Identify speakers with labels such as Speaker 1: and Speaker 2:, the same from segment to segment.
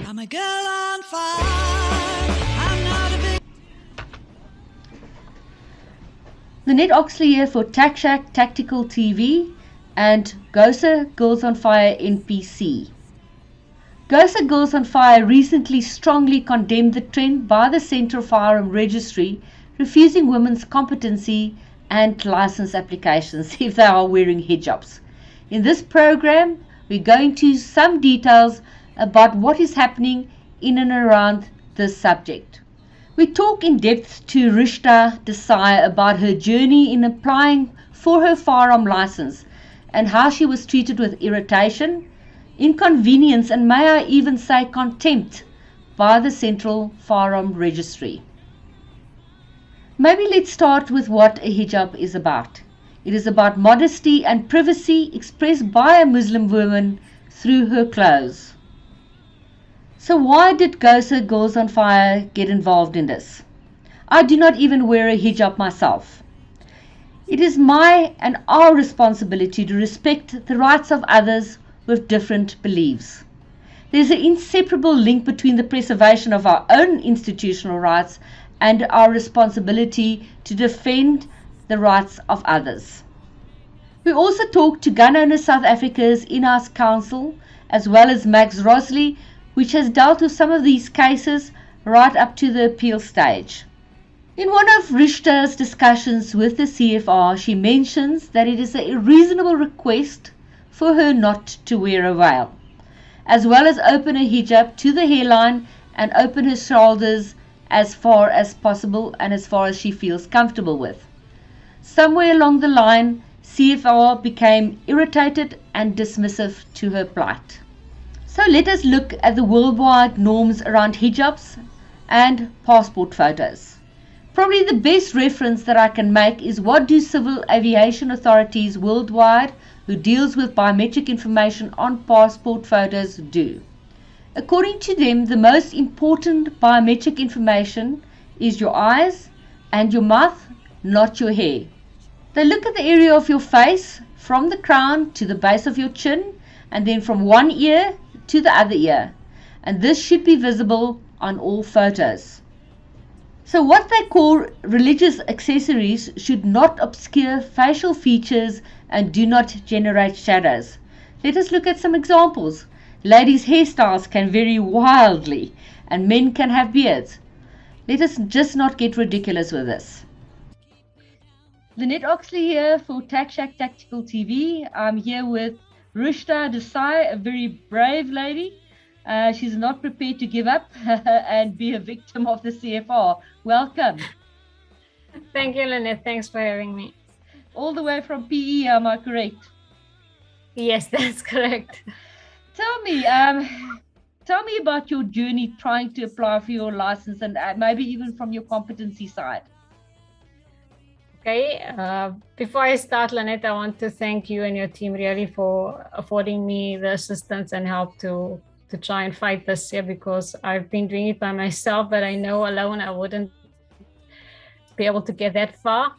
Speaker 1: I'm a girl on fire. I'm not a big...
Speaker 2: Lynette Oxley here for Tac Shack Tactical TV and GOSA Girls on Fire NPC. GOSA Girls on Fire recently strongly condemned the trend by the Central Firearm Registry refusing women's competency and license applications if they are wearing hijabs. In this program, we go into some details about what is happening in and around this subject. We talk in depth to Rishta Desai about her journey in applying for her firearm license and how she was treated with irritation, inconvenience, and may I even say contempt by the Central Firearm Registry. Maybe let's start with what a hijab is about. It is about modesty and privacy expressed by a Muslim woman through her clothes. So why did GOSA Girls on Fire get involved in this? I do not even wear a hijab myself. It is my and our responsibility to respect the rights of others with different beliefs. There is an inseparable link between the preservation of our own institutional rights and our responsibility to defend the rights of others. We also talked to Gun Owners South Africa's in-house counsel as well as Max Rosley, which has dealt with some of these cases right up to the appeal stage. In one of Rishta's discussions with the CFR, she mentions that it is a reasonable request for her not to wear a veil, as well as open her hijab to the hairline and open her shoulders as far as possible and as far as she feels comfortable with. Somewhere along the line, CFR became irritated and dismissive to her plight. So let us look at the worldwide norms around hijabs and passport photos. Probably the best reference that I can make is what do civil aviation authorities worldwide who deals with biometric information on passport photos do. According to them, the most important biometric information is your eyes and your mouth, not your hair. They look at the area of your face from the crown to the base of your chin and then from one ear to the other ear, and this should be visible on all photos. So what they call religious accessories should not obscure facial features and do not generate shadows. Let us look at some examples. Ladies' hairstyles can vary wildly and men can have beards. Let us just not get ridiculous with this. Lynette Oxley here for Tac Shack Tactical TV. I'm here with Rishta Desai, a very brave lady. She's not prepared to give up and be a victim of the CFR. Welcome.
Speaker 3: Thank you, Lynette. Thanks for having me.
Speaker 2: All the way from PE, am I correct?
Speaker 3: Yes, that's correct.
Speaker 2: Tell me about your journey trying to apply for your license and maybe even from your competency side.
Speaker 3: Okay, before I start, Lynette, I want to thank you and your team really for affording me the assistance and help to try and fight this here, because I've been doing it by myself, but I know alone I wouldn't be able to get that far.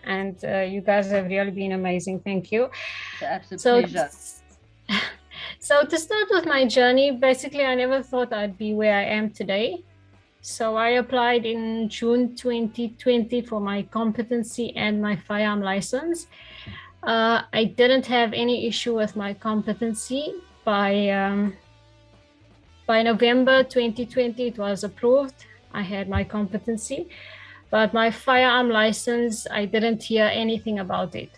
Speaker 3: And you guys have really been amazing. Thank you.
Speaker 2: It's an absolute pleasure.
Speaker 3: So to start with my journey, basically, I never thought I'd be where I am today. So I applied in June 2020 for my competency and my firearm license. I didn't have any issue with my competency. By November 2020, it was approved. I had my competency, but my firearm license, I didn't hear anything about it.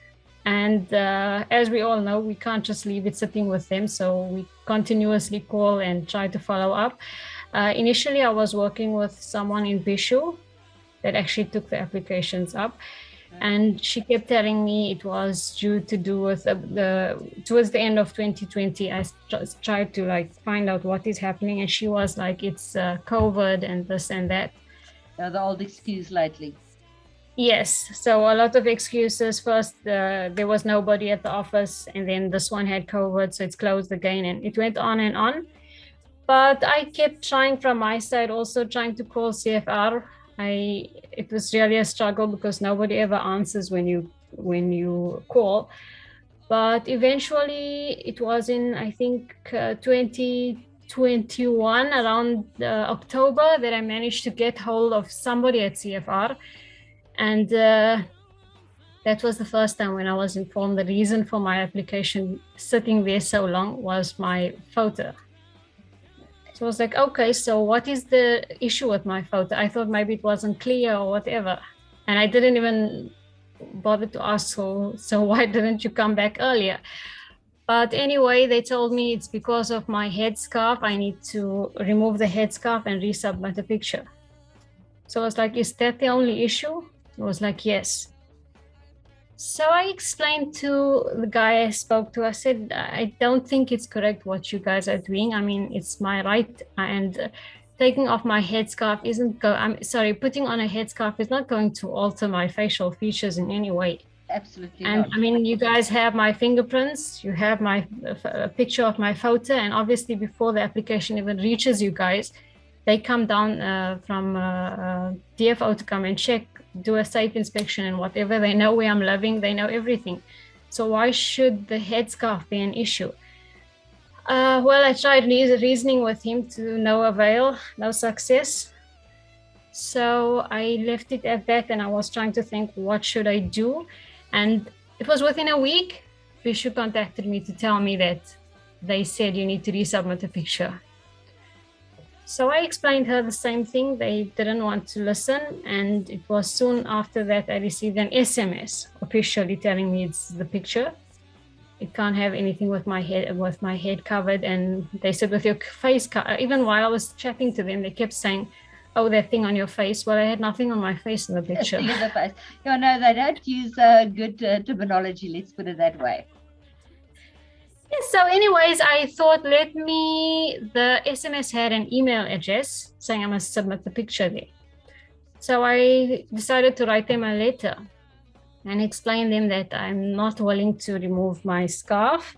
Speaker 3: And as we all know, we can't just leave it sitting with them. So we continuously call and try to follow up. Initially, I was working with someone in Bishu that actually took the applications up. And she kept telling me it was due to do with towards the end of 2020, I tried to find out what is happening. And she was like, it's COVID and this and that.
Speaker 2: The old excuse lately.
Speaker 3: Yes. So a lot of excuses. First, there was nobody at the office. And then this one had COVID, so it's closed again. And it went on and on. But I kept trying from my side, also trying to call CFR. It was really a struggle because nobody ever answers when you call. But eventually it was in, I think, 2020 2021, around October, that I managed to get hold of somebody at CFR. And that was the first time when I was informed the reason for my application sitting there so long was my photo. So I was like, okay, so what is the issue with my photo? I thought maybe it wasn't clear or whatever. And I didn't even bother to ask, so why didn't you come back earlier? But anyway, they told me it's because of my headscarf. I need to remove the headscarf and resubmit the picture. So I was like, is that the only issue? It was like, yes. So I explained to the guy I spoke to, I said, I don't think it's correct what you guys are doing. I mean, it's my right, and taking off my headscarf putting on a headscarf is not going to alter my facial features in any way.
Speaker 2: Absolutely
Speaker 3: And
Speaker 2: not.
Speaker 3: I mean, you guys have my fingerprints, you have my a picture of my photo, and obviously before the application even reaches you guys, they come down from DFO to come and check, do a safe inspection and whatever. They know where I'm living, they know everything. So why should the headscarf be an issue? Well, I tried reasoning with him to no avail, no success. So I left it at that, and I was trying to think, what should I do? And it was within a week, Vishu contacted me to tell me that they said you need to resubmit a picture. So I explained her the same thing. They didn't want to listen. And it was soon after that I received an SMS officially telling me it's the picture. It can't have anything with my head covered. And they said with your face covered. Even while I was chatting to them, they kept saying, oh, that thing on your face. Well, I had nothing on my face in the picture.
Speaker 2: In the face. Yeah, no, they don't use good terminology, let's put it that way.
Speaker 3: Yes, so anyways, I thought the SMS had an email address saying I must submit the picture there. So I decided to write them a letter and explain them that I'm not willing to remove my scarf.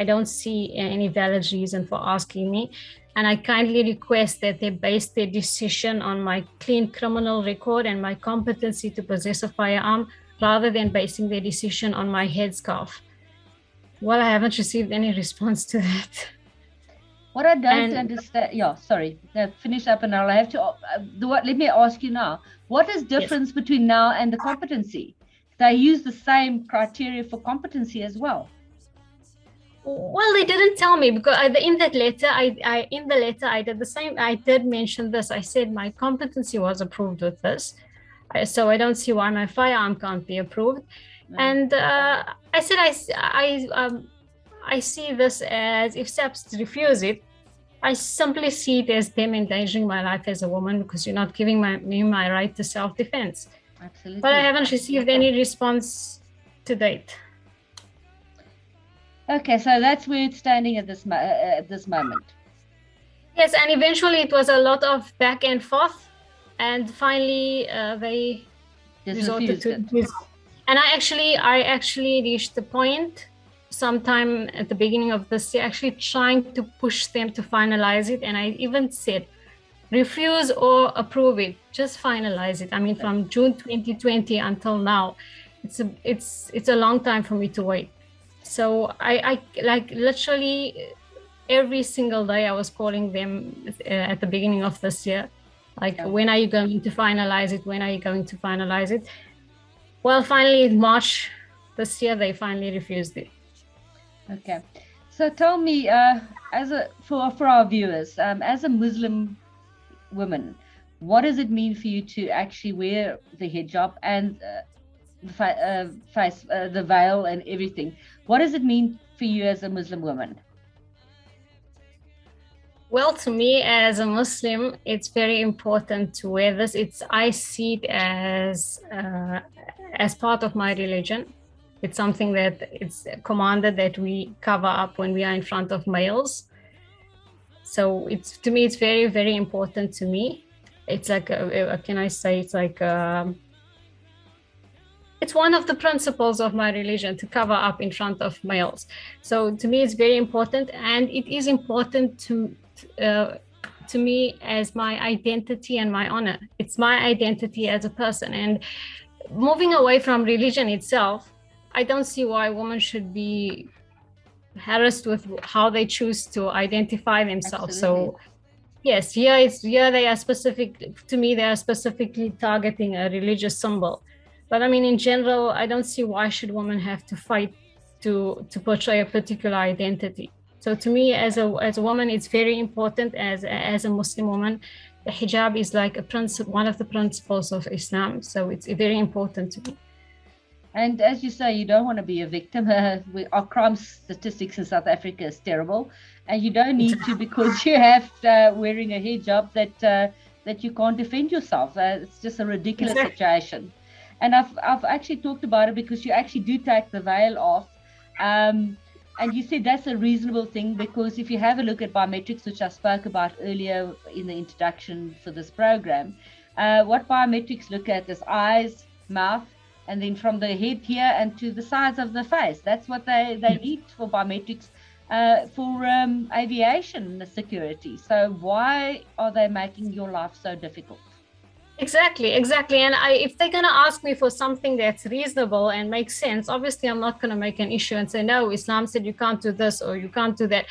Speaker 3: I don't see any valid reason for asking me. And I kindly request that they base their decision on my clean criminal record and my competency to possess a firearm, rather than basing their decision on my headscarf. Well, I haven't received any response to that.
Speaker 2: What I don't understand, sorry, finish up and I'll have to, let me ask you now, what is difference between now and the competency? They use the same criteria for competency as well.
Speaker 3: Well, they didn't tell me, because in that letter, I did the same. I did mention this. I said my competency was approved with this. So I don't see why my firearm can't be approved. And I said, I see this as, if SAPS refuse it, I simply see it as them endangering my life as a woman, because you're not giving me my right to self-defense.
Speaker 2: Absolutely.
Speaker 3: But I haven't received any response to date.
Speaker 2: Okay, so that's where it's standing at this moment.
Speaker 3: Yes, and eventually it was a lot of back and forth, and finally they resorted to this. And I actually reached the point sometime at the beginning of this year, actually trying to push them to finalize it. And I even said, refuse or approve it, just finalize it. I mean, from June 2020 until now, it's a long time for me to wait. So I like literally every single day I was calling them at the beginning of this year, like, when are you going to finalize it? When are you going to finalize it? Well, finally in March this year, they finally refused it.
Speaker 2: Okay. So tell me, for our viewers, as a Muslim woman, what does it mean for you to actually wear the hijab and the veil and everything? What does it mean for you as a Muslim woman?
Speaker 3: Well, to me as a Muslim, it's very important to wear this. I see it as part of my religion. It's something that it's commanded that we cover up when we are in front of males. So to me, it's very, very important to me. It's like, it's one of the principles of my religion to cover up in front of males. So to me, it's very important, and it is important to me as my identity and my honor. It's my identity as a person. And moving away from religion itself, I don't see why women should be harassed with how they choose to identify themselves.
Speaker 2: Absolutely.
Speaker 3: So yes, here they are specific to me. They are specifically targeting a religious symbol, but I mean, in general, I don't see why should women have to fight to portray a particular identity. So to me, as a woman, it's very important. As a Muslim woman, the hijab is like one of the principles of Islam. So it's very important to me.
Speaker 2: And as you say, you don't want to be a victim. Our crime statistics in South Africa is terrible, and you don't need to because you have wearing a hijab that you can't defend yourself. It's just a ridiculous
Speaker 3: Exactly.
Speaker 2: situation. And I've actually talked about it because you actually do take the veil off, and you said that's a reasonable thing because if you have a look at biometrics, which I spoke about earlier in the introduction for this program, what biometrics look at is eyes, mouth, and then from the head here and to the sides of the face. That's what they need for biometrics for aviation security. So why are they making your life so difficult?
Speaker 3: Exactly. And if they're going to ask me for something that's reasonable and makes sense, obviously I'm not going to make an issue and say, no, Islam said you can't do this or you can't do that.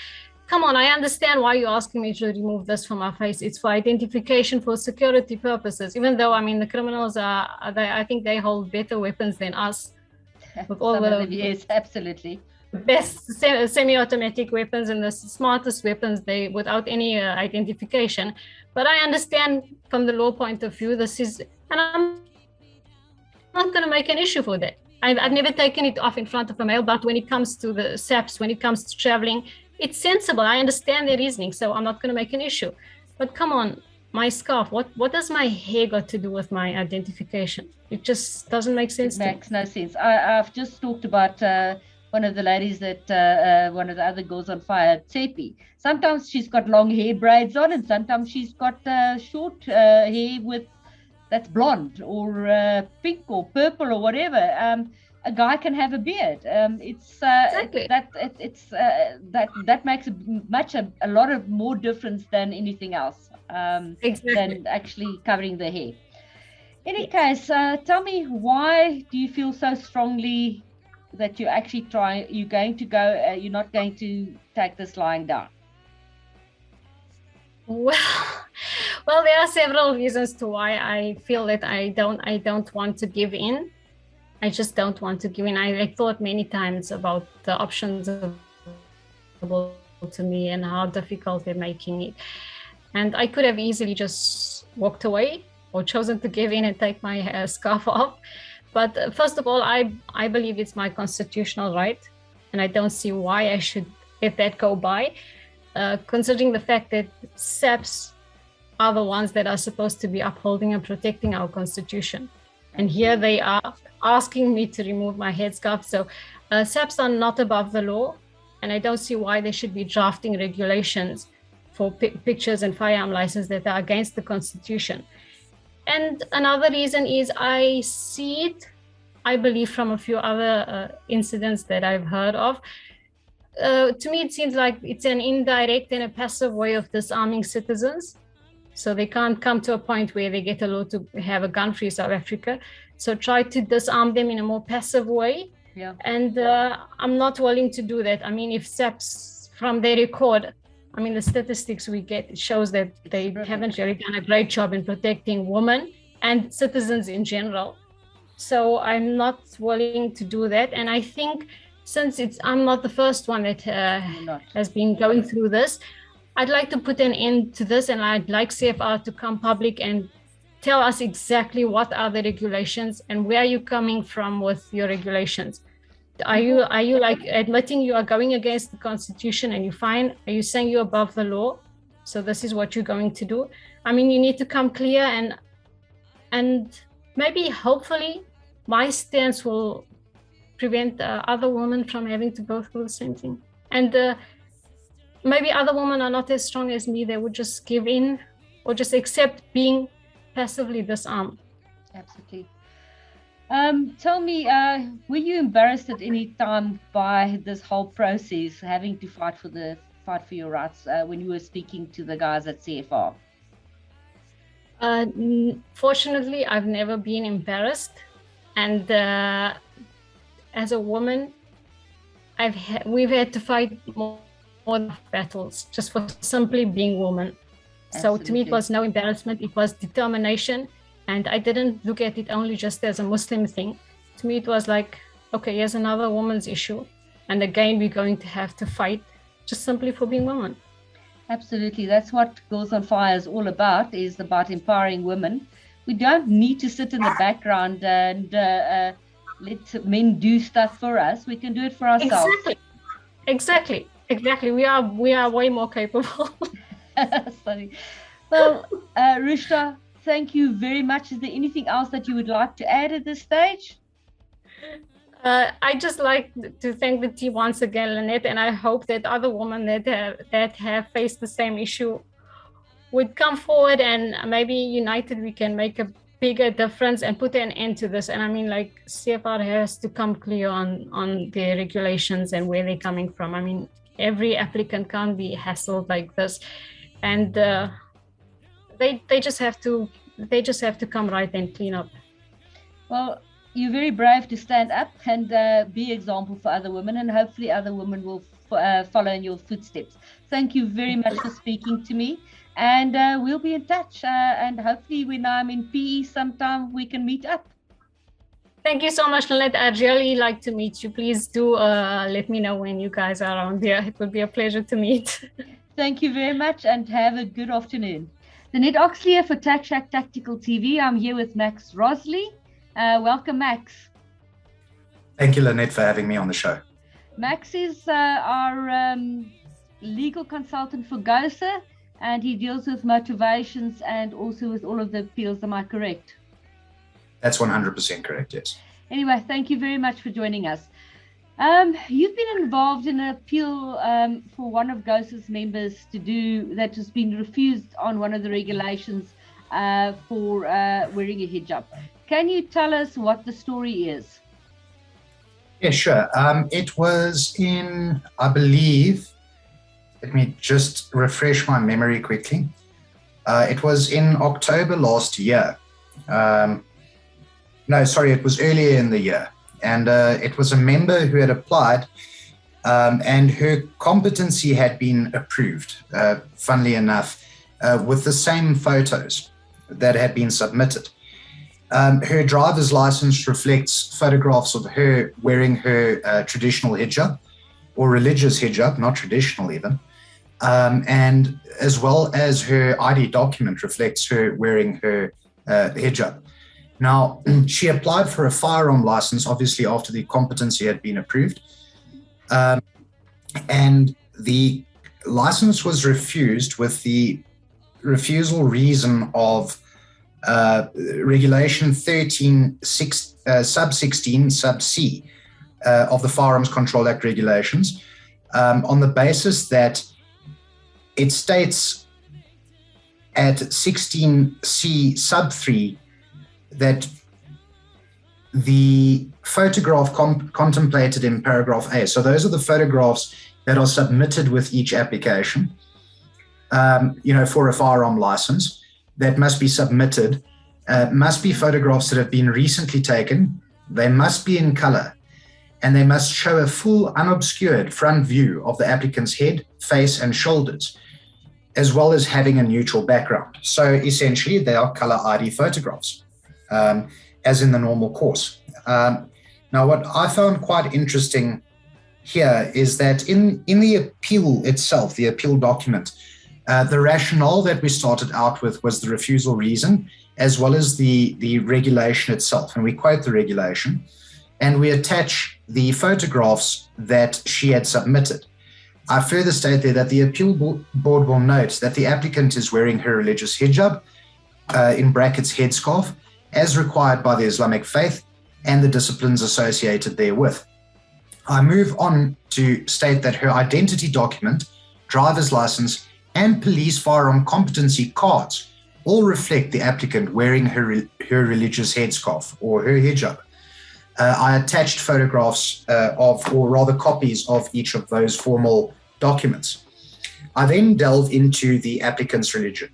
Speaker 3: Come on, I understand why you're asking me to remove this from my face. It's for identification, for security purposes, even though, I mean, the criminals I think they hold better weapons than us with all
Speaker 2: Some of
Speaker 3: the
Speaker 2: them, yes, absolutely.
Speaker 3: best semi-automatic weapons and the smartest weapons they without any identification. But I understand from the law point of view, this is, and I'm not going to make an issue for that. I've never taken it off in front of a male, but when it comes to the SAPs, when it comes to traveling, it's sensible. I understand their reasoning, so I'm not going to make an issue. But come on, my scarf, what does my hair got to do with my identification? It just doesn't make sense
Speaker 2: It
Speaker 3: to me.
Speaker 2: makes no sense. I've just talked about one of the ladies that one of the other girls on fire, Tsepi. Sometimes she's got long hair braids on, and sometimes she's got short hair with that's blonde or pink or purple or whatever. A guy can have a beard. It's
Speaker 3: Exactly.
Speaker 2: that makes a lot of more difference than anything else.
Speaker 3: Exactly.
Speaker 2: Than actually covering the hair. In any case, tell me, why do you feel so strongly that you're actually you're going to go, you're not going to take this lying down?
Speaker 3: Well, there are several reasons to why I feel that I don't want to give in. I just don't want to give in. I thought many times about the options available to me and how difficult they're making it. And I could have easily just walked away or chosen to give in and take my scarf off. But first of all, I believe it's my constitutional right, and I don't see why I should let that go by, considering the fact that SAPs are the ones that are supposed to be upholding and protecting our constitution. And here they are asking me to remove my headscarf. So SAPs are not above the law, and I don't see why they should be drafting regulations for pictures and firearm license that are against the constitution. And another reason is I see it, I believe, from a few other incidents that I've heard of. To me, it seems like it's an indirect and a passive way of disarming citizens. So they can't come to a point where they get a law to have a gun-free South Africa. So try to disarm them in a more passive way.
Speaker 2: Yeah.
Speaker 3: And I'm not willing to do that. I mean, if SAPs from their record, I mean, the statistics we get shows that they haven't really done a great job in protecting women and citizens in general. So I'm not willing to do that. And I think since I'm not the first one that has been going through this, I'd like to put an end to this, and I'd like CFR to come public and tell us exactly what are the regulations and where are you coming from with your regulations. Are you like admitting you are going against the constitution and you're fine? Are you saying you're above the law? So this is what you're going to do. I mean, you need to come clear, and maybe hopefully my stance will prevent other women from having to go through the same thing. And maybe other women are not as strong as me. They would just give in or just accept being passively disarmed.
Speaker 2: Absolutely. Tell me, were you embarrassed at any time by this whole process, having to fight for your rights when you were speaking to the guys at CFR?
Speaker 3: Fortunately, I've never been embarrassed, and as a woman, we've had to fight more battles just for simply being women. So to me, it
Speaker 2: Absolutely.
Speaker 3: was no embarrassment. It was determination. And I didn't look at it only just as a Muslim thing. To me, it was like, okay, here's another woman's issue. And again, we're going to have to fight just simply for being women.
Speaker 2: Absolutely. That's what Girls on Fire is all about, is about empowering women. We don't need to sit in the background and let men do stuff for us. We can do it for ourselves.
Speaker 3: Exactly. We are way more capable.
Speaker 2: Sorry. Well, Rishta, thank you very much. Is there anything else that you would like to add at this stage?
Speaker 3: I just like to thank the team once again, Lynette, and I hope that other women that have faced the same issue would come forward, and maybe united we can make a bigger difference and put an end to this. And I mean, like, CFR has to come clear on their regulations and where they're coming from. I mean, every applicant can't be hassled like this, and they just have to come right and clean up.
Speaker 2: Well, you're very brave to stand up and be example for other women, and hopefully other women will follow in your footsteps. Thank you very much for speaking to me, and we'll be in touch, and hopefully when I'm in PE sometime we can meet up.
Speaker 3: Thank you so much, Lynette. I'd really like to meet you. Please do let me know when you guys are around here. It would be a pleasure to meet.
Speaker 2: Thank you very much, and have a good afternoon. Lynette Oxley here for Tax Shack Tactical TV. I'm here with Max Rosley. Welcome, Max.
Speaker 4: Thank you, Lynette, for having me on the show.
Speaker 2: Max is our legal consultant for GOSA, and he deals with motivations and also with all of the appeals. Am I correct?
Speaker 4: That's 100% correct, yes.
Speaker 2: Anyway, thank you very much for joining us. You've been involved in an appeal for one of GOSA's members that has been refused on one of the regulations for wearing a hijab. Can you tell us what the story is?
Speaker 4: Yeah, sure. It was in, I believe, let me just refresh my memory quickly. It was in October last year. No, sorry, it was earlier in the year. And it was a member who had applied and her competency had been approved, funnily enough, with the same photos that had been submitted. Her driver's license reflects photographs of her wearing her traditional hijab, or religious hijab, not traditional even, and as well as her ID document reflects her wearing her hijab. Now, she applied for a firearm license, obviously after the competency had been approved, and the license was refused with the refusal reason of Regulation 13 sub 16 sub C of the Firearms Control Act regulations, on the basis that it states at 16C sub 3 that the photograph contemplated in paragraph A, so those are the photographs that are submitted with each application, for a firearm license, that must be submitted, must be photographs that have been recently taken, they must be in color, and they must show a full unobscured front view of the applicant's head, face, and shoulders, as well as having a neutral background. So essentially, they are color ID photographs, as in the normal course. Now, what I found quite interesting here is that in the appeal itself, the appeal document, the rationale that we started out with was the refusal reason, as well as the regulation itself. And we quote the regulation, and we attach the photographs that she had submitted. I further state there that the appeal board will note that the applicant is wearing her religious hijab, in brackets headscarf, as required by the Islamic faith and the disciplines associated therewith. I move on to state that her identity document, driver's license, and police firearm competency cards all reflect the applicant wearing her religious headscarf or her hijab. I attached photographs or rather copies of each of those formal documents. I then delve into the applicant's religion.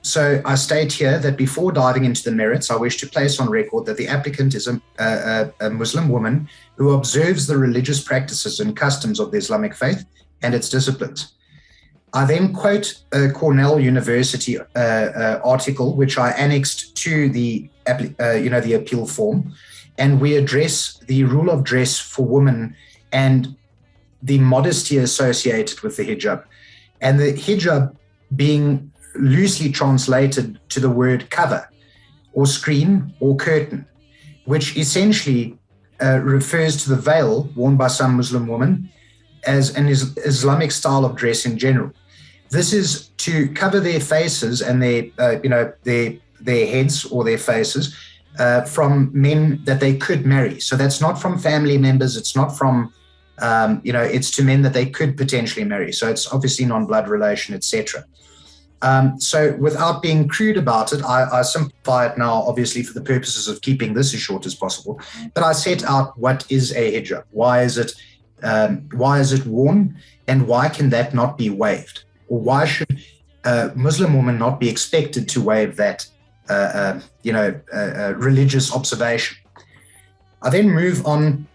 Speaker 4: So I state here that before diving into the merits, I wish to place on record that the applicant is a Muslim woman who observes the religious practices and customs of the Islamic faith and its disciplines. I then quote a Cornell University article, which I annexed to the appeal form, and we address the rule of dress for women and the modesty associated with the hijab, and the hijab being loosely translated to the word cover or screen or curtain, which essentially refers to the veil worn by some Muslim women as an Islamic style of dress in general. This is to cover their faces and their heads or their faces from men that they could marry. So that's not from family members. It's not from, it's to men that they could potentially marry. So it's obviously non-blood relation, etc. So without being crude about it, I simplify it now, obviously, for the purposes of keeping this as short as possible. But I set out what is a hijab, why is it worn, and why can that not be waived, or why should a Muslim woman not be expected to waive that, religious observation. I then move on.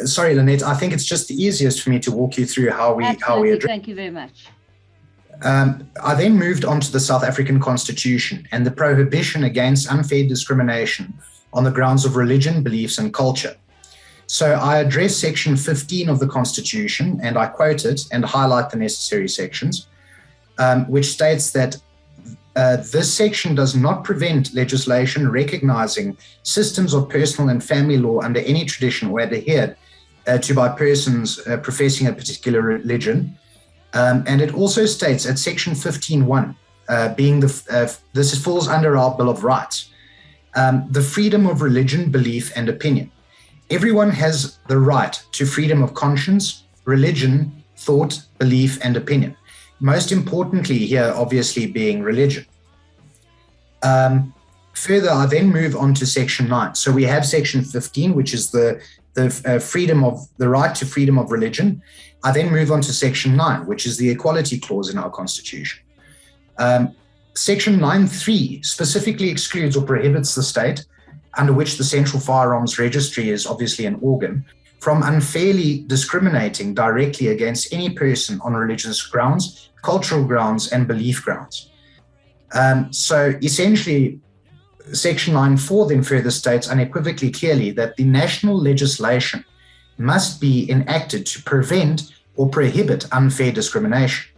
Speaker 4: Sorry, Lynette, I think it's just the easiest for me to walk you through how we address.
Speaker 2: Thank you very much.
Speaker 4: I then moved on to the South African Constitution and the prohibition against unfair discrimination on the grounds of religion, beliefs, and culture. So I address Section 15 of the Constitution, and I quote it and highlight the necessary sections, which states that this section does not prevent legislation recognizing systems of personal and family law under any tradition or adhered to by persons professing a particular religion. And it also states at Section 15.1, this falls under our Bill of Rights, the freedom of religion, belief, and opinion. Everyone has the right to freedom of conscience, religion, thought, belief, and opinion. Most importantly here, obviously, being religion. Further, I then move on to Section 9. So we have Section 15, which is the right to freedom of religion. I then move on to Section 9, which is the equality clause in our Constitution. Section 9.3 specifically excludes or prohibits the state, under which the Central Firearms Registry is obviously an organ, from unfairly discriminating directly against any person on religious grounds, cultural grounds, and belief grounds. So essentially, Section 9.4 then further states unequivocally clearly that the national legislation must be enacted to prevent or prohibit unfair discrimination.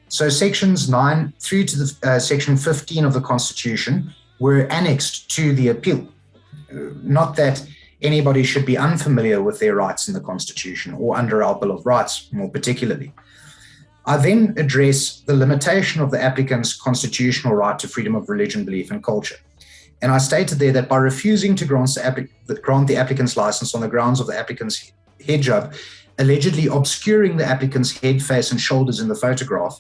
Speaker 4: So Sections 9 through to the Section 15 of the Constitution were annexed to the appeal. Not that anybody should be unfamiliar with their rights in the Constitution or under our Bill of Rights more particularly. I then address the limitation of the applicant's constitutional right to freedom of religion, belief, and culture. And I stated there that by refusing to grant the applicant's license on the grounds of the applicant's hijab, allegedly obscuring the applicant's head, face, and shoulders in the photograph,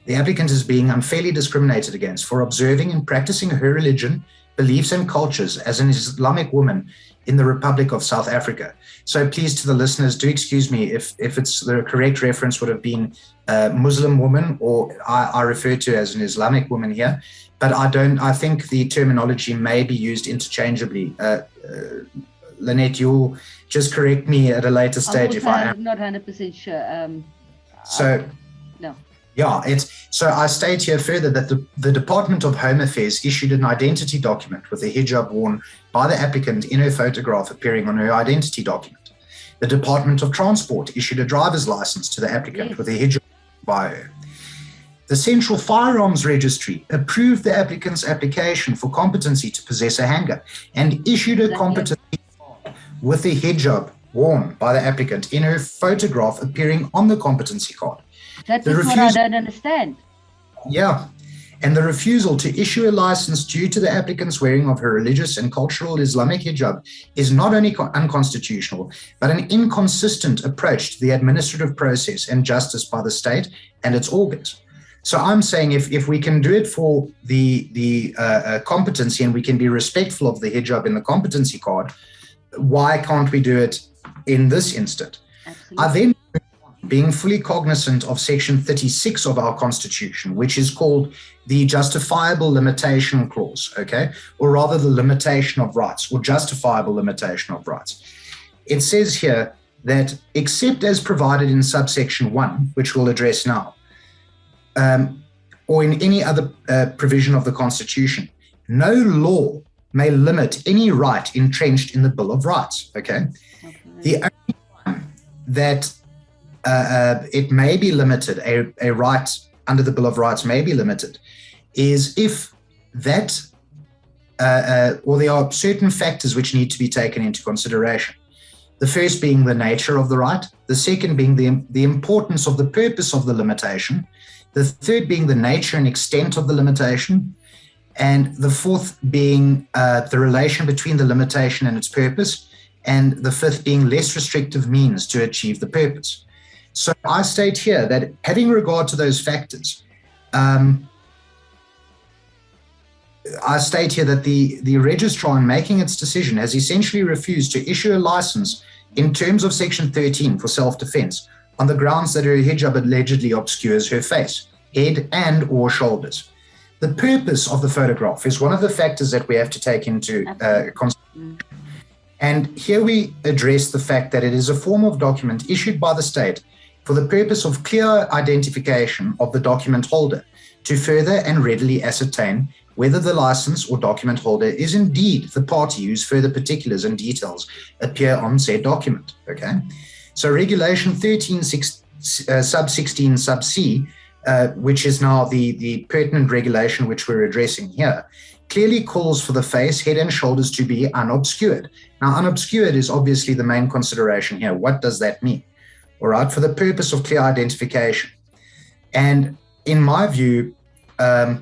Speaker 4: the applicant is being unfairly discriminated against for observing and practicing her religion, beliefs, and cultures as an Islamic woman in the Republic of South Africa. So please, to the listeners, do excuse me if it's the correct reference would have been Muslim woman, or I refer to as an Islamic woman here, but I think the terminology may be used interchangeably. Lynette, you'll just correct me at a later stage if I am.
Speaker 2: I'm not 100% sure. No.
Speaker 4: Yeah, so I state here further that the Department of Home Affairs issued an identity document with a hijab worn by the applicant in her photograph appearing on her identity document. The Department of Transport issued a driver's license to the applicant with a hijab by her. The Central Firearms Registry approved the applicant's application for competency to possess a handgun and issued a competency card with the hijab worn by the applicant in her photograph appearing on the competency card.
Speaker 2: That's what I don't understand.
Speaker 4: Yeah. And the refusal to issue a license due to the applicant's wearing of her religious and cultural Islamic hijab is not only unconstitutional, but an inconsistent approach to the administrative process and justice by the state and its organs. So I'm saying if we can do it for the competency and we can be respectful of the hijab in the competency card, why can't we do it in this instant?
Speaker 2: Absolutely.
Speaker 4: I then move on being fully cognizant of Section 36 of our Constitution, which is called the justifiable limitation clause, okay, or rather the limitation of rights or justifiable limitation of rights. It says here that except as provided in subsection 1, which we'll address now, or in any other provision of the Constitution, no law may limit any right entrenched in the Bill of Rights, okay? The only time that it may be limited, a right under the Bill of Rights may be limited, is if that, or there are certain factors which need to be taken into consideration. The first being the nature of the right, the second being the importance of the purpose of the limitation, the third being the nature and extent of the limitation, and the fourth being the relation between the limitation and its purpose, and the fifth being less restrictive means to achieve the purpose. So I state here that having regard to those factors, I state here that the registrar, in making its decision, has essentially refused to issue a license in terms of Section 13 for self-defense on the grounds that her hijab allegedly obscures her face, head, and or shoulders. The purpose of the photograph is one of the factors that we have to take into consideration. And here we address the fact that it is a form of document issued by the state for the purpose of clear identification of the document holder to further and readily ascertain whether the license or document holder is indeed the party whose further particulars and details appear on said document, okay? So Regulation 13 sub 16 sub C, which is now the pertinent regulation which we're addressing here, clearly calls for the face, head, and shoulders to be unobscured. Now, unobscured is obviously the main consideration here. What does that mean? All right, for the purpose of clear identification. And in my view, a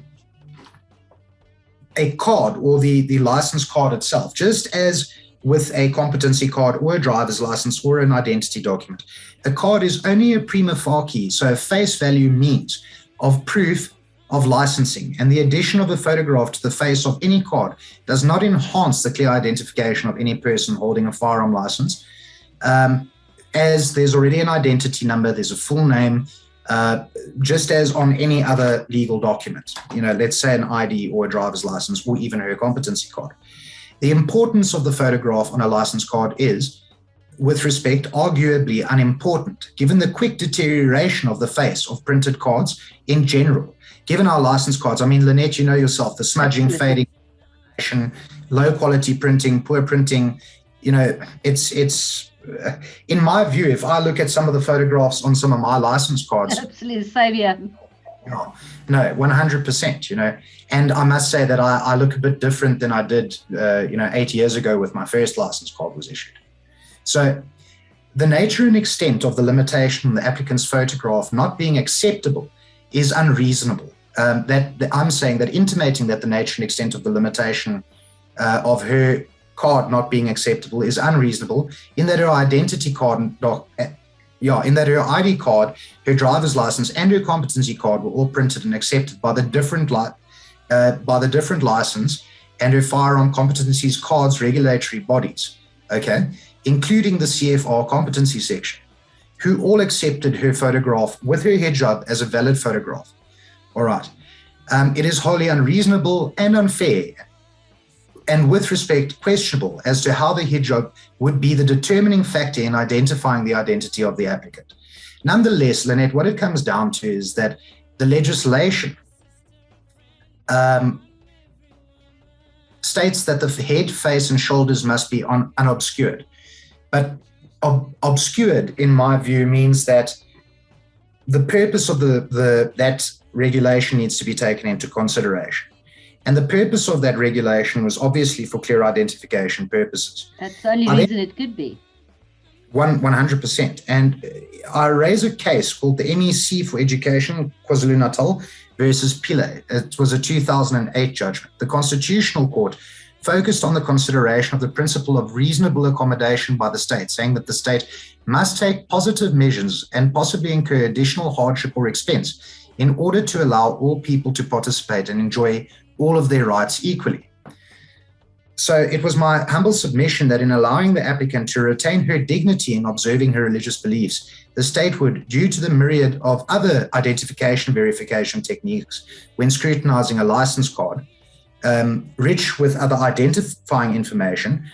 Speaker 4: card or the license card itself, just as with a competency card or a driver's license or an identity document, a card is only a prima facie, so a face value means of proof of licensing, and the addition of a photograph to the face of any card does not enhance the clear identification of any person holding a firearm license, as there's already an identity number, there's a full name, just as on any other legal document, let's say an ID or a driver's license or even her competency card. The importance of the photograph on a license card is, with respect, arguably unimportant, given the quick deterioration of the face of printed cards in general. Given our license cards, I mean, Lynette, you know yourself, the smudging, fading, low quality printing, poor printing, it's in my view, if I look at some of the photographs on some of my license cards.
Speaker 2: Absolutely, same here.
Speaker 4: No, 100%, and I must say that I look a bit different than I did, 8 years ago with my first license card was issued. So the nature and extent of the limitation on the applicant's photograph not being acceptable is unreasonable. I'm saying that intimating that the nature and extent of the limitation of her card not being acceptable is unreasonable, in that her identity card, in that her ID card, her driver's license, and her competency card were all printed and accepted by the different license and her firearm competencies cards regulatory bodies, okay, including the CFR competency section, who all accepted her photograph with her hijab as a valid photograph. All right. It is wholly unreasonable and unfair, and with respect, questionable as to how the hijab would be the determining factor in identifying the identity of the applicant. Nonetheless, Lynette, what it comes down to is that the legislation states that the head, face, and shoulders must be unobscured. But obscured, in my view, means that the purpose of that regulation needs to be taken into consideration. And the purpose of that regulation was obviously for clear identification purposes.
Speaker 2: That's the only reason it could be.
Speaker 4: 100%. And I raise a case called the MEC for Education, KwaZulu-Natal versus Pile. It was a 2008 judgment. The Constitutional Court focused on the consideration of the principle of reasonable accommodation by the state, saying that the state must take positive measures and possibly incur additional hardship or expense in order to allow all people to participate and enjoy all of their rights equally. So it was my humble submission that in allowing the applicant to retain her dignity in observing her religious beliefs, the state would, due to the myriad of other identification verification techniques when scrutinizing a license card, rich with other identifying information,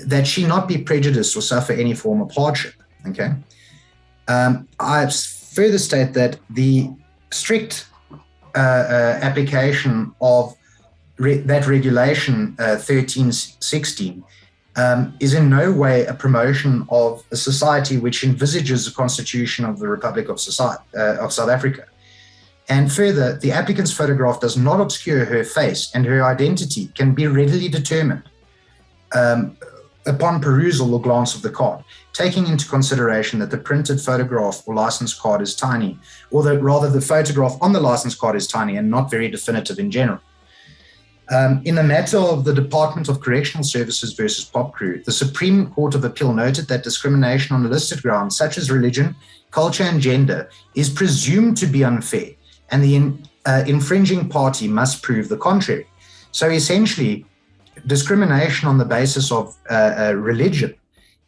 Speaker 4: that she not be prejudiced or suffer any form of hardship. Okay. I further state that the strict application of that regulation 1316 is in no way a promotion of a society which envisages the Constitution of the Republic of South Africa. And further, the applicant's photograph does not obscure her face, and her identity can be readily determined upon perusal or glance of the card, taking into consideration that the printed photograph or license card is tiny, or that rather the photograph on the license card is tiny and not very definitive in general. In the matter of the Department of Correctional Services versus Pop Crew, the Supreme Court of Appeal noted that discrimination on a listed grounds such as religion, culture, and gender is presumed to be unfair, and the infringing party must prove the contrary. So essentially, discrimination on the basis of religion,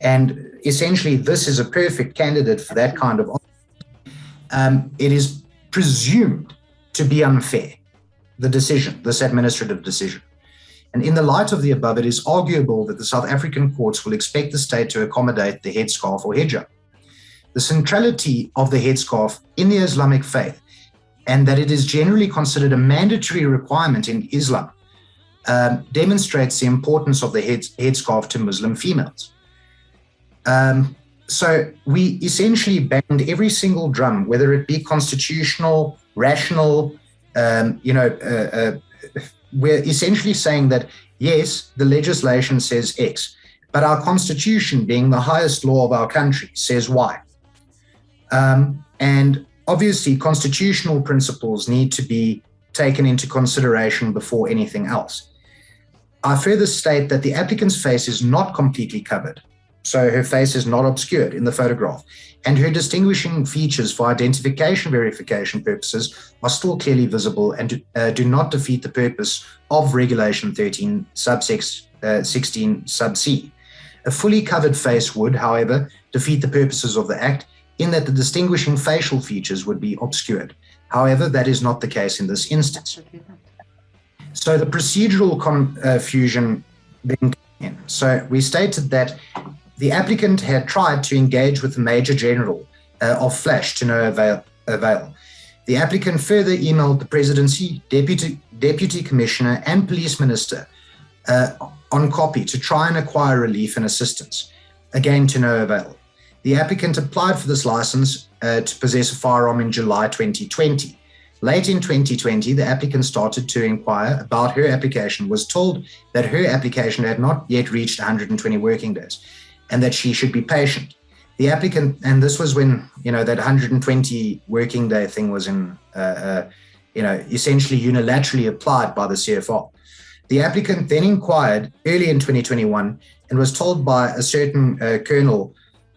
Speaker 4: and essentially this is a perfect candidate for that kind of it is presumed to be unfair, the decision, this administrative decision. And in the light of the above, it is arguable that the South African courts will expect the state to accommodate the headscarf or hijab. The centrality of the headscarf in the Islamic faith, and that it is generally considered a mandatory requirement in Islam, demonstrates the importance of the headscarf to Muslim females. So we essentially banged every single drum, whether it be constitutional, rational, we're essentially saying that, yes, the legislation says X, but our constitution, being the highest law of our country, says Y. And obviously, constitutional principles need to be taken into consideration before anything else. I further state that the applicant's face is not completely covered, so her face is not obscured in the photograph, and her distinguishing features for identification verification purposes are still clearly visible and do not defeat the purpose of Regulation 13, subsection 16, sub C. A fully covered face would, however, defeat the purposes of the Act in that the distinguishing facial features would be obscured. However, that is not the case in this instance. So the procedural confusion then came in. So we stated that the applicant had tried to engage with the Major General of Flash to no avail. The applicant further emailed the Presidency, Deputy Commissioner, and Police Minister on copy to try and acquire relief and assistance, again to no avail. The applicant applied for this license to possess a firearm in July 2020. Late in 2020, the applicant started to inquire about her application, was told that her application had not yet reached 120 working days and that she should be patient. The applicant, and this was when, that 120 working day thing was essentially unilaterally applied by the CFR. The applicant then inquired early in 2021 and was told by a certain colonel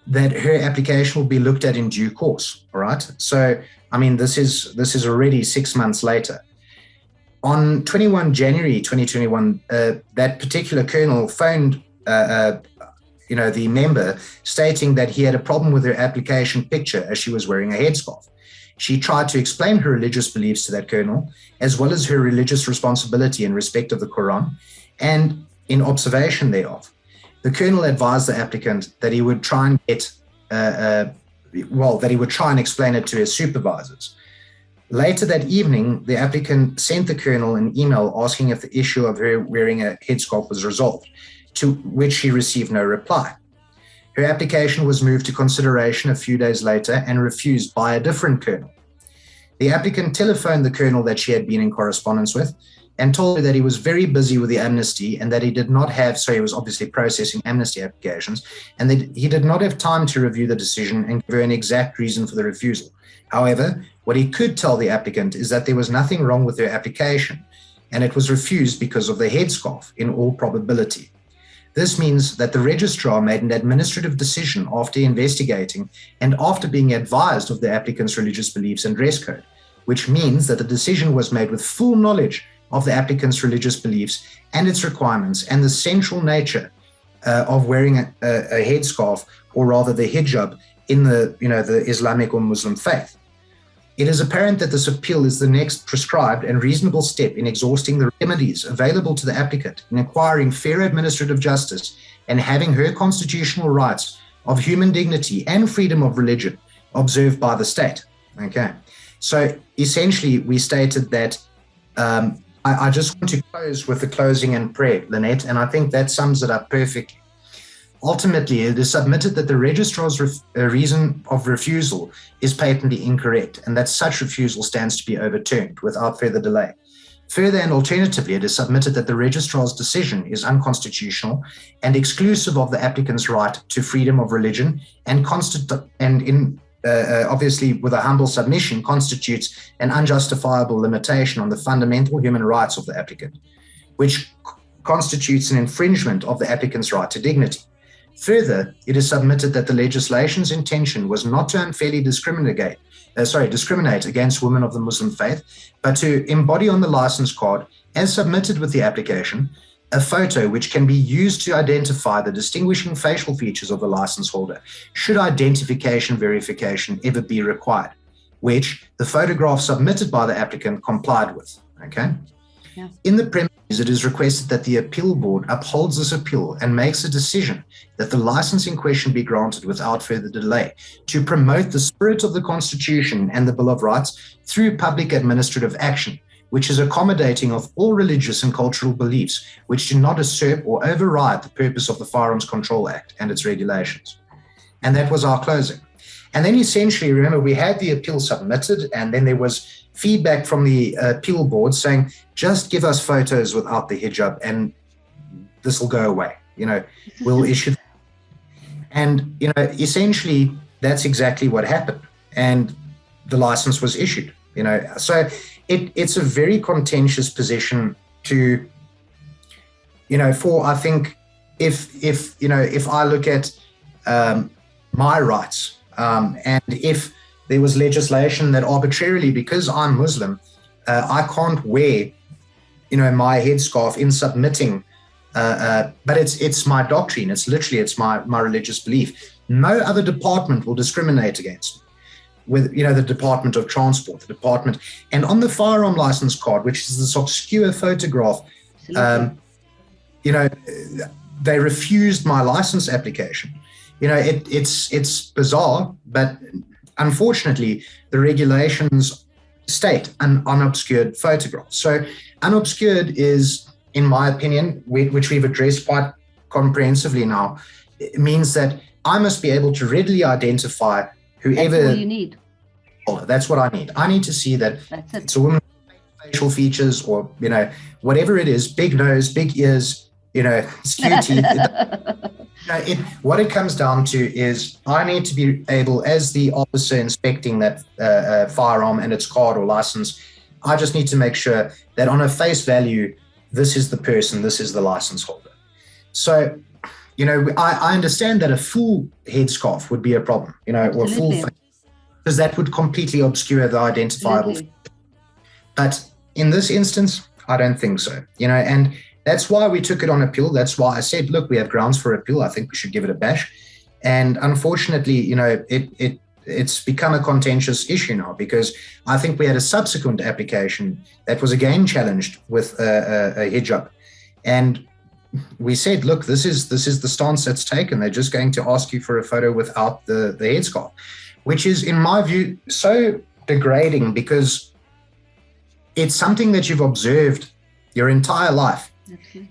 Speaker 4: that her application will be looked at in due course. All right. So, this is already 6 months later. On 21 January 2021, that particular colonel phoned the member, stating that he had a problem with her application picture as she was wearing a headscarf. She tried to explain her religious beliefs to that colonel, as well as her religious responsibility in respect of the Quran and in observation thereof. The colonel advised the applicant that he would try and explain it to his supervisors. Later that evening, the applicant sent the colonel an email asking if the issue of her wearing a headscarf was resolved, to which she received no reply. Her application was moved to consideration a few days later and refused by a different colonel. The applicant telephoned the colonel that she had been in correspondence with and told her that he was very busy with the amnesty and that he did not have, so he was obviously processing amnesty applications, and that he did not have time to review the decision and give her an exact reason for the refusal. However, what he could tell the applicant is that there was nothing wrong with her application, and it was refused because of the headscarf in all probability. This means that the registrar made an administrative decision after investigating and after being advised of the applicant's religious beliefs and dress code, which means that the decision was made with full knowledge of the applicant's religious beliefs and its requirements and the central nature of wearing a headscarf, or rather the hijab, in the Islamic or Muslim faith. It is apparent that this appeal is the next prescribed and reasonable step in exhausting the remedies available to the applicant in acquiring fair administrative justice and having her constitutional rights of human dignity and freedom of religion observed by the state. Okay, so essentially we stated that I just want to close with the closing and prayer, Lynette, and I think that sums it up perfectly. Ultimately, it is submitted that the registrar's reason of refusal is patently incorrect and that such refusal stands to be overturned without further delay. Further and alternatively, it is submitted that the registrar's decision is unconstitutional and exclusive of the applicant's right to freedom of religion and obviously with a humble submission constitutes an unjustifiable limitation on the fundamental human rights of the applicant, which constitutes an infringement of the applicant's right to dignity. Further, it is submitted that the legislation's intention was not to unfairly discriminate against women of the Muslim faith, but to embody on the license card, as submitted with the application, a photo which can be used to identify the distinguishing facial features of the license holder, should identification verification ever be required, which the photograph submitted by the applicant complied with. Okay?
Speaker 2: Yeah.
Speaker 4: In the premises, it is requested that the appeal board upholds this appeal and makes a decision that the license in question be granted without further delay to promote the spirit of the Constitution and the Bill of Rights through public administrative action, which is accommodating of all religious and cultural beliefs, which do not usurp or override the purpose of the Firearms Control Act and its regulations. And that was our closing. And then essentially, remember, we had the appeal submitted, and then there was feedback from the appeal board saying, just give us photos without the hijab and this will go away. We'll issue. And, essentially that's exactly what happened. And the license was issued, So it's a very contentious position to, for, I think, if I look at my rights, and if there was legislation that arbitrarily, because I'm Muslim, I can't wear, my headscarf in submitting, but it's my doctrine. It's my religious belief. No other department will discriminate against me. With, the Department of Transport, the department, and on the firearm license card, which is this obscure photograph, they refused my license application. It's bizarre, but unfortunately, the regulations state an unobscured photograph. So unobscured is, in my opinion, which we've addressed quite comprehensively now, it means that I must be able to readily identify whoever.
Speaker 2: That's all you need.
Speaker 4: That's what I need. I need to see that it's a woman with facial features or, whatever it is, big nose, big ears, skew teeth. What it comes down to is I need to be able, as the officer inspecting that firearm and its card or license, I just need to make sure that on a face value, this is the person, this is the license holder. So, I understand that a full headscarf would be a problem, or full face, because that would completely obscure the identifiable. But in this instance, I don't think so, and that's why we took it on appeal. That's why I said, look, we have grounds for appeal. I think we should give it a bash. And unfortunately, it's become a contentious issue now, because I think we had a subsequent application that was again challenged with a hijab. And we said, look, this is the stance that's taken. They're just going to ask you for a photo without the headscarf, which is, in my view, so degrading, because it's something that you've observed your entire life.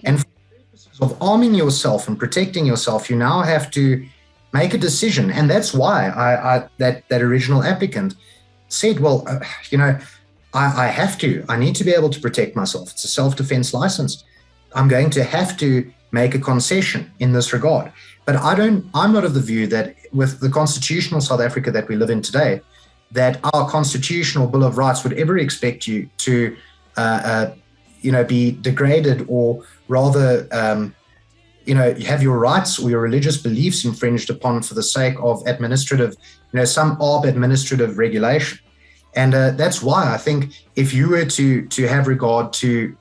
Speaker 4: And for the purposes of arming yourself and protecting yourself, you now have to make a decision. And that's why that original applicant said, well, I need to be able to protect myself. It's a self-defense license. I'm going to have to make a concession in this regard. But I'm not of the view that with the constitutional South Africa that we live in today, that our constitutional Bill of Rights would ever expect you to be degraded, or rather, have your rights or your religious beliefs infringed upon for the sake of administrative, some administrative regulation. And that's why I think if you were to have regard to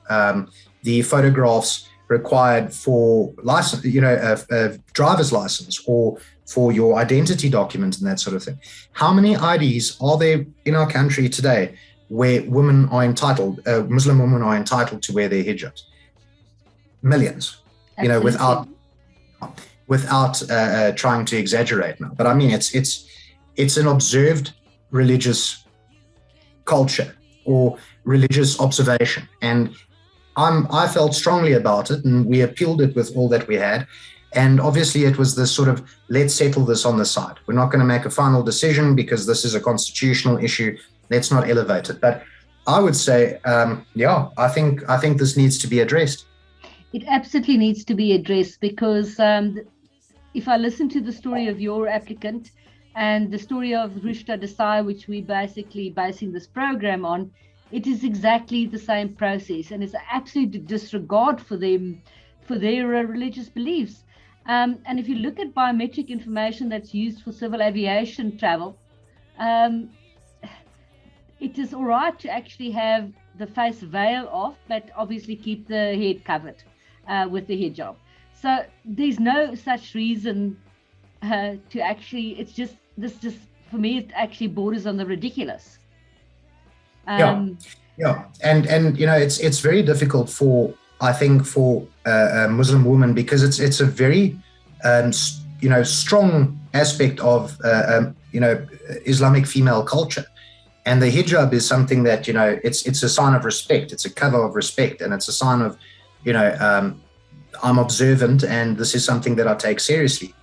Speaker 4: the photographs required for license, a driver's license or for your identity document and that sort of thing. How many IDs are there in our country today where women are entitled, Muslim women are entitled to wear their hijabs? Millions,
Speaker 2: Absolutely.
Speaker 4: without trying to exaggerate now. But I mean, it's an observed religious culture or religious observation, and I felt strongly about it, and we appealed it with all that we had. And obviously, it was this sort of, let's settle this on the side. We're not going to make a final decision because this is a constitutional issue. Let's not elevate it. But I would say, I think this needs to be addressed.
Speaker 2: It absolutely needs to be addressed, because if I listen to the story of your applicant and the story of Rishta Desai, which we're basically basing this program on, it is exactly the same process, and it's an absolute disregard for them, for their religious beliefs. And if you look at biometric information that's used for civil aviation travel, it is all right to actually have the face veil off, but obviously keep the head covered with the hijab. So there's no such reason to actually, it's just, for me, it actually borders on the ridiculous.
Speaker 4: And it's very difficult for Muslim women, because it's a very strong aspect of Islamic female culture, and the hijab is something that it's a sign of respect, it's a cover of respect, and it's a sign of I'm observant, and this is something that I take seriously,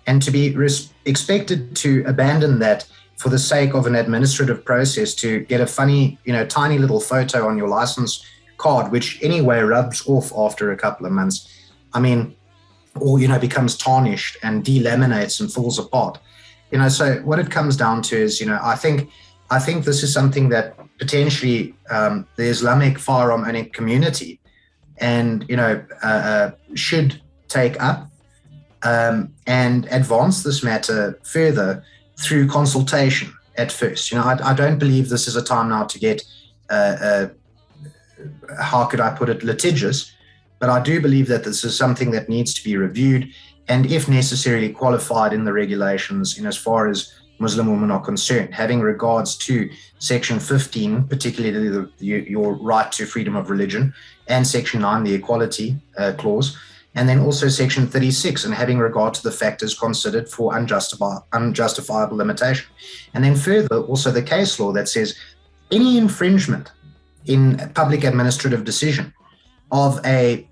Speaker 4: and to be expected to abandon that for the sake of an administrative process to get a funny, tiny little photo on your license card, which anyway rubs off after a couple of months. I mean, or, becomes tarnished and delaminates and falls apart. So what it comes down to is, I think this is something that potentially the Islamic firearm owning community and, should take up and advance this matter further through consultation at first. I don't believe this is a time now to get, how could I put it, litigious, but I do believe that this is something that needs to be reviewed and, if necessarily, qualified in the regulations in as far as Muslim women are concerned, having regards to Section 15, particularly your right to freedom of religion, and Section 9, the equality clause, and then also Section 36, and having regard to the factors considered for unjustifiable limitation. And then further, also the case law that says any infringement in a public administrative decision of a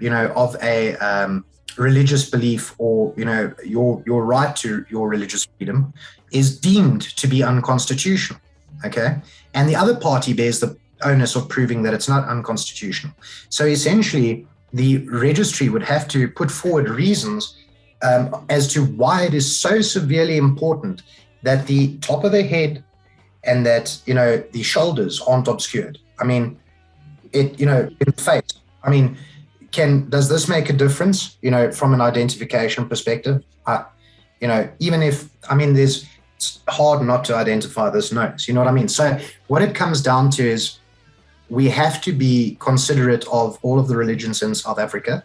Speaker 4: religious belief, or your right to your religious freedom, is deemed to be unconstitutional. Okay, and the other party bears the onus of proving that it's not unconstitutional. So essentially, the registry would have to put forward reasons as to why it is so severely important that the top of the head and that the shoulders aren't obscured. I mean, in the face. I mean, does this make a difference? From an identification perspective, even if it's hard not to identify this nose. You know what I mean? So what it comes down to is, we have to be considerate of all of the religions in South Africa.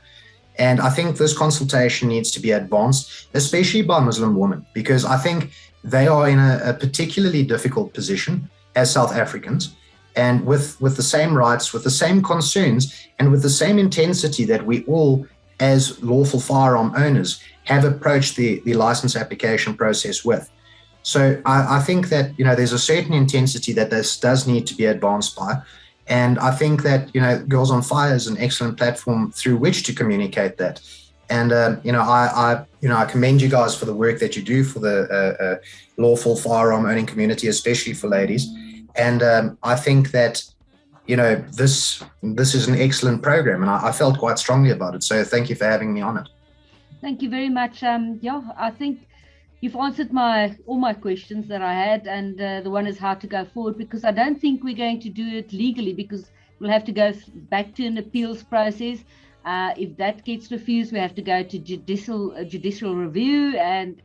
Speaker 4: And I think this consultation needs to be advanced, especially by Muslim women, because I think they are in a particularly difficult position as South Africans, and with the same rights, with the same concerns, and with the same intensity that we all, as lawful firearm owners, have approached the license application process with. So I think that, there's a certain intensity that this does need to be advanced by. And I think that, Girls on Fire is an excellent platform through which to communicate that. And, I commend you guys for the work that you do for the lawful firearm owning community, especially for ladies. And I think that, this is an excellent program, and I felt quite strongly about it. So thank you for having me on it.
Speaker 2: Thank you very much. I think you've answered all my questions that I had, and the one is how to go forward, because I don't think we're going to do it legally, because we'll have to go back to an appeals process. If that gets refused, we have to go to judicial review, and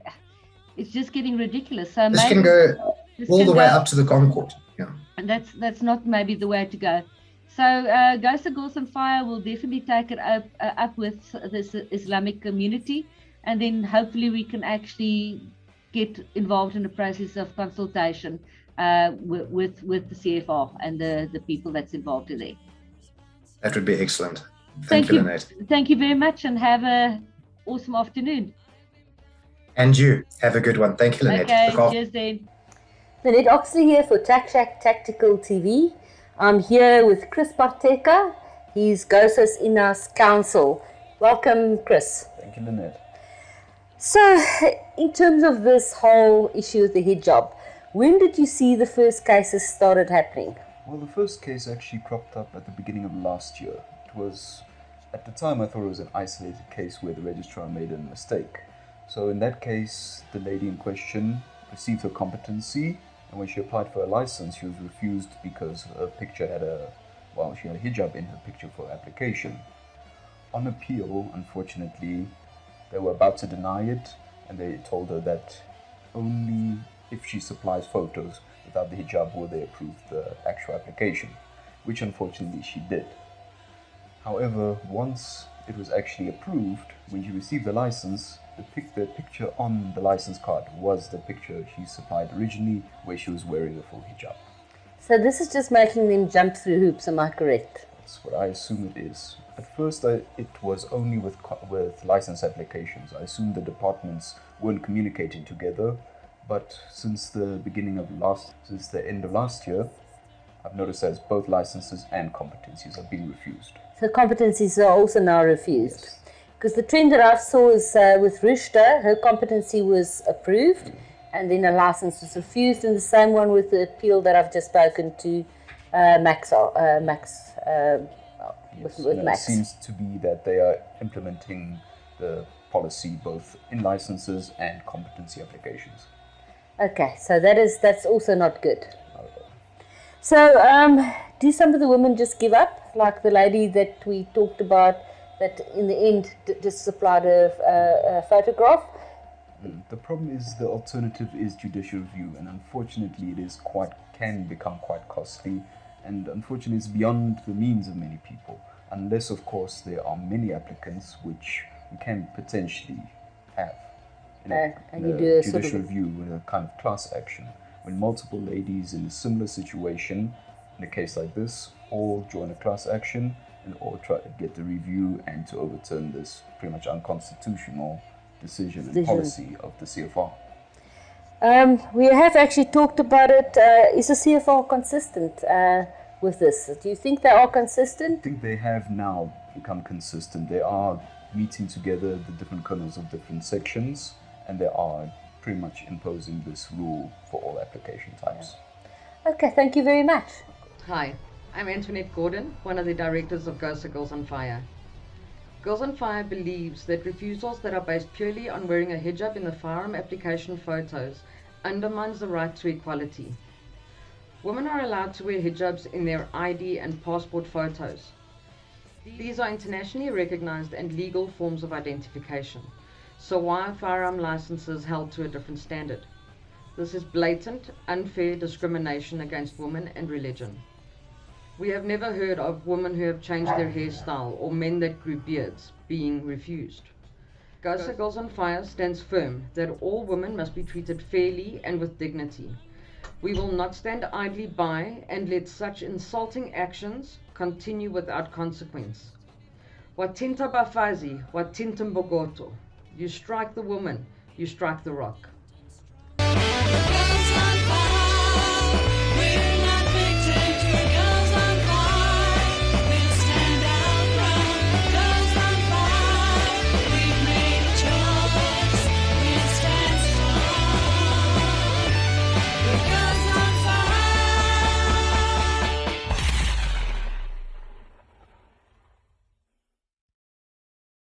Speaker 2: it's just getting ridiculous. So
Speaker 4: this can go all the way up to the Concord. Yeah,
Speaker 2: and that's not maybe the way to go. So Girls on Fire will definitely take it up with this Islamic community, and then hopefully we can actually get involved in a process of consultation with the CFR and the people that's involved in there.
Speaker 4: That would be excellent. Thank you, Lynette.
Speaker 2: Thank you very much, and have an awesome afternoon.
Speaker 4: And you, have a good one. Thank you, Lynette.
Speaker 2: Okay, cheers then.
Speaker 5: Lynette Oxley here for Tac Shack Tactical TV. I'm here with Chris Parteka. He's GOSA's in-house counsel. Welcome, Chris.
Speaker 6: Thank you, Lynette.
Speaker 5: So, in terms of this whole issue with the hijab, when did you see the first cases started happening?
Speaker 6: Well, the first case actually cropped up at the beginning of last year. It was, at the time, I thought it was an isolated case where the registrar made a mistake. So in that case, the lady in question received her competency, and when she applied for a license, she was refused because her picture had she had a hijab in her picture for application. On appeal, unfortunately, they were about to deny it, and they told her that only if she supplies photos without the hijab will they approve the actual application, which unfortunately she did. However, once it was actually approved, when she received the license, the picture on the license card was the picture she supplied originally, where she was wearing a full hijab.
Speaker 5: So this is just making them jump through hoops, am I correct?
Speaker 6: That's what I assume it is. At first, it was only with license applications. I assumed the departments weren't communicating together, but since the end of last year, I've noticed that both licenses and competencies are being refused.
Speaker 5: So competencies are also now refused?
Speaker 6: Yes.
Speaker 5: Because the trend that I saw is with Rishta, her competency was approved, and then a license was refused, and the same one with the appeal that I've just spoken to Max. With Max.
Speaker 6: It seems to be that they are implementing the policy both in licenses and competency applications.
Speaker 5: Okay, so that's also not good. So, do some of the women just give up, like the lady that we talked about, that in the end just supplied a photograph?
Speaker 6: The problem is the alternative is judicial review, and unfortunately it can become quite costly, and unfortunately it's beyond the means of many people, unless of course there are many applicants, which we can potentially have in a judicial review with a kind of class action, when multiple ladies in a similar situation, in a case like this, all join a class action and all try to get the review and to overturn this pretty much unconstitutional decision and policy of the CFR.
Speaker 5: We have actually talked about it. Is the CFR consistent with this? Do you think they are consistent?
Speaker 6: I think they have now become consistent. They are meeting together the different kernels of different sections, and they are pretty much imposing this rule for all application types.
Speaker 5: Okay, thank you very much.
Speaker 7: Hi, I'm Antoinette Gordon, one of the directors of GOSA Girls on Fire. Girls on Fire believes that refusals that are based purely on wearing a hijab in the firearm application photos undermines the right to equality. Women are allowed to wear hijabs in their ID and passport photos. These are internationally recognized and legal forms of identification. So why are firearm licenses held to a different standard? This is blatant, unfair discrimination against women and religion. We have never heard of women who have changed their hairstyle or men that grew beards being refused. GOSA Girls on Fire stands firm that all women must be treated fairly and with dignity. We will not stand idly by and let such insulting actions continue without consequence. Watinta bafazi, watinta mbogoto. You strike the woman, you strike the rock.